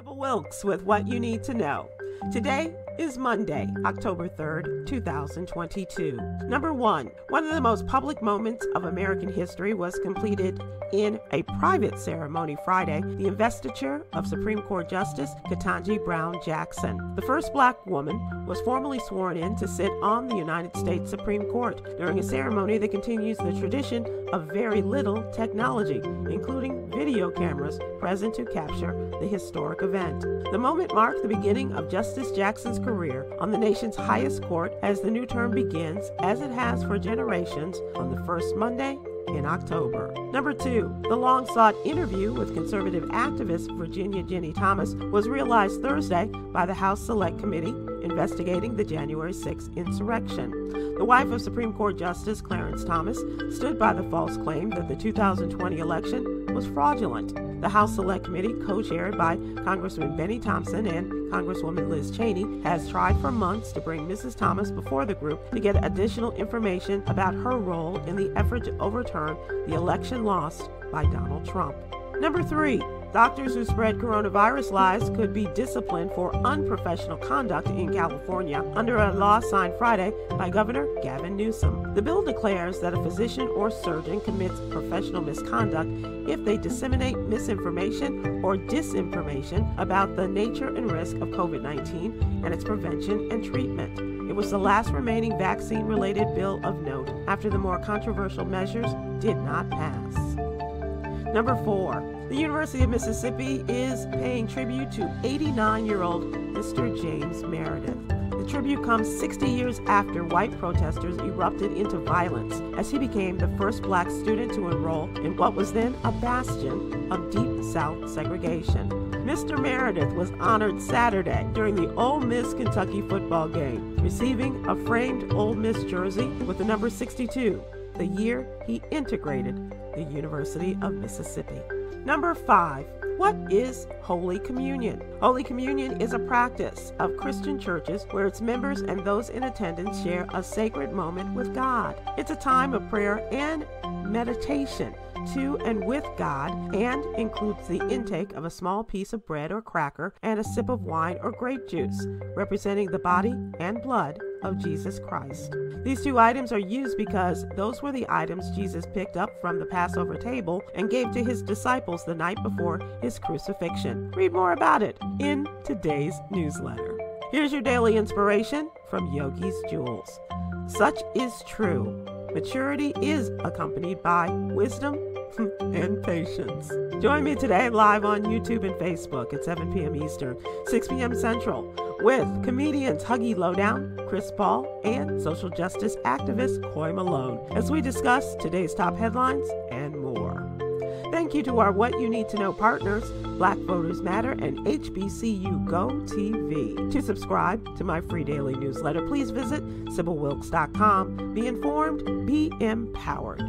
Sybil Wilkes with what you need to know. Today is Monday, October 3rd, 2022. Number 1. One of the most public moments of American history was completed in a private ceremony Friday, the investiture of Supreme Court Justice Ketanji Brown Jackson. The first black woman was formally sworn in to sit on the United States Supreme Court during a ceremony that continues the tradition of very little technology, including video cameras present to capture the historic event. The moment marked the beginning of Justice Jackson's career on the nation's highest court as the new term begins, as it has for generations, on the first Monday in October. Number 2, the long-sought interview with conservative activist Virginia Ginni Thomas was realized Thursday by the House Select Committee investigating the January 6th insurrection. The wife of Supreme Court Justice Clarence Thomas stood by the false claim that the 2020 election was fraudulent. The House Select Committee, co-chaired by Congressman Benny Thompson and Congresswoman Liz Cheney, has tried for months to bring Mrs. Thomas before the group to get additional information about her role in the effort to overturn the election lost by Donald Trump. Number 3, doctors who spread coronavirus lies could be disciplined for unprofessional conduct in California under a law signed Friday by Governor Gavin Newsom. The bill declares that a physician or surgeon commits professional misconduct if they disseminate misinformation or disinformation about the nature and risk of COVID-19 and its prevention and treatment. It was the last remaining vaccine-related bill of note after the more controversial measures did not pass. Number 4, the University of Mississippi is paying tribute to 89-year-old Mr. James Meredith. The tribute comes 60 years after white protesters erupted into violence as he became the first black student to enroll in what was then a bastion of Deep South segregation. Mr. Meredith was honored Saturday during the Ole Miss Kentucky football game, receiving a framed Ole Miss jersey with the number 62, the year he integrated the University of Mississippi. Number 5, what is Holy Communion? Holy Communion is a practice of Christian churches where its members and those in attendance share a sacred moment with God. It's a time of prayer and meditation to and with God, and includes the intake of a small piece of bread or cracker and a sip of wine or grape juice, representing the body and blood of Jesus Christ. These 2 items are used because those were the items Jesus picked up from the Passover table and gave to his disciples the night before his crucifixion. Read more about it in today's newsletter. Here's your daily inspiration from Yogi's Jewels. Such is true. Maturity is accompanied by wisdom and patience. Join me today live on YouTube and Facebook at 7 p.m. Eastern, 6 p.m. Central, with comedians Huggy Lowdown, Chris Paul, and social justice activist Coy Malone as we discuss today's top headlines and more. Thank you to our What You Need to Know partners, Black Voters Matter and HBCU Go TV. To subscribe to my free daily newsletter, please visit SybilWilkes.com. Be informed, be empowered.